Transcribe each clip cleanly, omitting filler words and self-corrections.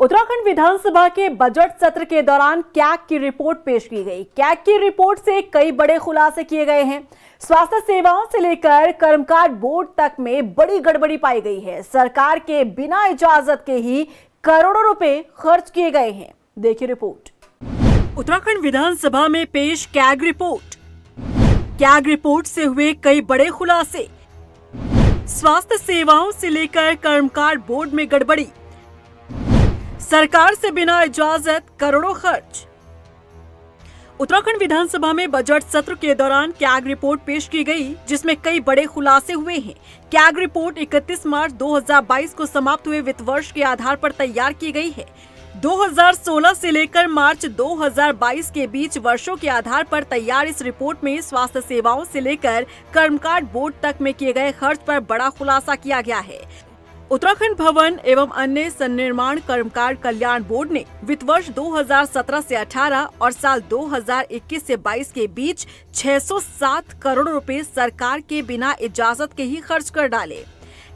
उत्तराखंड विधानसभा के बजट सत्र के दौरान कैग की रिपोर्ट पेश की गई। कैग की रिपोर्ट से कई बड़े खुलासे किए गए हैं। स्वास्थ्य सेवाओं से लेकर कर्मकार बोर्ड तक में बड़ी गड़बड़ी पाई गई है। सरकार के बिना इजाजत के ही करोड़ों रुपए खर्च किए गए हैं। देखिए रिपोर्ट। उत्तराखंड विधानसभा में पेश कैग रिपोर्ट। कैग रिपोर्ट से हुए कई बड़े खुलासे। स्वास्थ्य सेवाओं से लेकर कर्मकार बोर्ड में गड़बड़ी। सरकार से बिना इजाजत करोड़ों खर्च। उत्तराखंड विधानसभा में बजट सत्र के दौरान कैग रिपोर्ट पेश की गई, जिसमें कई बड़े खुलासे हुए हैं। कैग रिपोर्ट 31 मार्च 2022 को समाप्त हुए वित्त वर्ष के आधार पर तैयार की गई है। 2016 से लेकर मार्च 2022 के बीच वर्षों के आधार पर तैयार इस रिपोर्ट में स्वास्थ्य सेवाओं से लेकर कर्मकार बोर्ड तक में किए गए खर्च पर बड़ा खुलासा किया गया है। उत्तराखंड भवन एवं अन्य सन्निर्माण कर्मकार कल्याण बोर्ड ने वित्त वर्ष 2017 से 18 और साल 2021 से 22 के बीच 607 करोड़ रुपए सरकार के बिना इजाजत के ही खर्च कर डाले।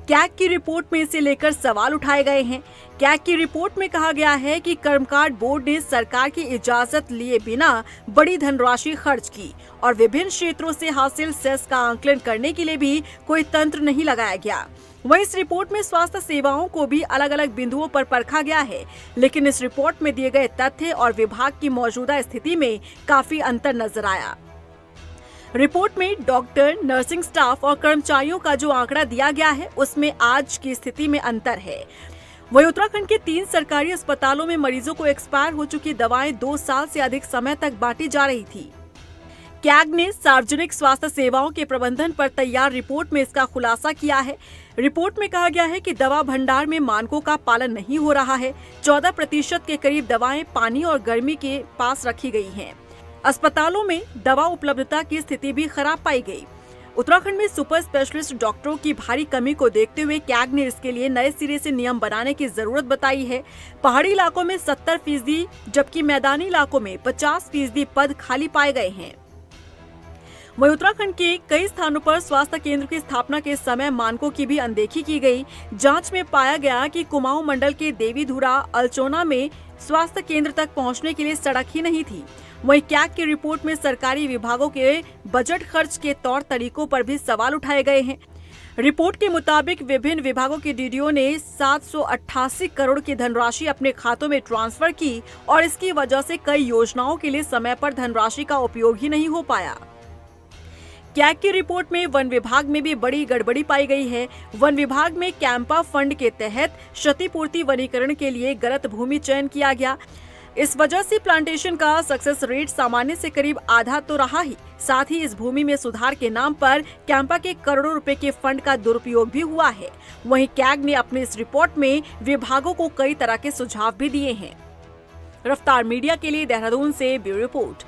कैग की रिपोर्ट में इसे लेकर सवाल उठाए गए हैं। कैग की रिपोर्ट में कहा गया है कि कर्मकार बोर्ड ने सरकार की इजाजत लिए बिना बड़ी धनराशि खर्च की और विभिन्न क्षेत्रों से हासिल सेस का आंकलन करने के लिए भी कोई तंत्र नहीं लगाया गया। वहीं इस रिपोर्ट में स्वास्थ्य सेवाओं को भी अलग अलग बिंदुओं पर परखा गया है, लेकिन इस रिपोर्ट में दिए गए तथ्य और विभाग की मौजूदा स्थिति में काफी अंतर नजर आया। रिपोर्ट में डॉक्टर, नर्सिंग स्टाफ और कर्मचारियों का जो आंकड़ा दिया गया है, उसमें आज की स्थिति में अंतर है। वहीं उत्तराखंड के 3 सरकारी अस्पतालों में मरीजों को एक्सपायर हो चुकी दवाएं 2 साल से अधिक समय तक बांटी जा रही थी। कैग ने सार्वजनिक स्वास्थ्य सेवाओं के प्रबंधन पर तैयार रिपोर्ट में इसका खुलासा किया है। रिपोर्ट में कहा गया है कि दवा भंडार में मानकों का पालन नहीं हो रहा है। 14% के करीब दवाएं पानी और गर्मी के पास रखी गई हैं। अस्पतालों में दवा उपलब्धता की स्थिति भी खराब पाई गई। उत्तराखंड में सुपर स्पेशलिस्ट डॉक्टरों की भारी कमी को देखते हुए कैग ने इसके लिए नए सिरे से नियम बनाने की जरूरत बताई है। पहाड़ी इलाकों में 70%, जबकि मैदानी इलाकों में 50% पद खाली पाए गए हैं। वहीं उत्तराखंड के कई स्थानों पर स्वास्थ्य केंद्र की स्थापना के समय मानकों की भी अनदेखी की गई। जांच में पाया गया कि कुमाऊं मंडल के देवीधुरा, अल्चोना में स्वास्थ्य केंद्र तक पहुंचने के लिए सड़क ही नहीं थी। वहीं कैग की रिपोर्ट में सरकारी विभागों के बजट खर्च के तौर तरीकों पर भी सवाल उठाए गए हैं। रिपोर्ट के मुताबिक विभिन्न विभागों के डीडीओ ने 788 करोड़ की धनराशि अपने खातों में ट्रांसफर की और इसकी वजह से कई योजनाओं के लिए समय पर धनराशि का उपयोग ही नहीं हो पाया। कैग की रिपोर्ट में वन विभाग में भी बड़ी गड़बड़ी पाई गई है। वन विभाग में कैंपा फंड के तहत क्षतिपूर्ति वनीकरण के लिए गलत भूमि चयन किया गया। इस वजह से प्लांटेशन का सक्सेस रेट सामान्य से करीब आधा तो रहा ही, साथ ही इस भूमि में सुधार के नाम पर कैंपा के करोड़ों रुपए के फंड का दुरुपयोग भी हुआ है। वहीं कैग ने अपनी इस रिपोर्ट में विभागों को कई तरह के सुझाव भी दिए हैं। रफ्तार मीडिया के लिए देहरादून से ब्यूरो रिपोर्ट।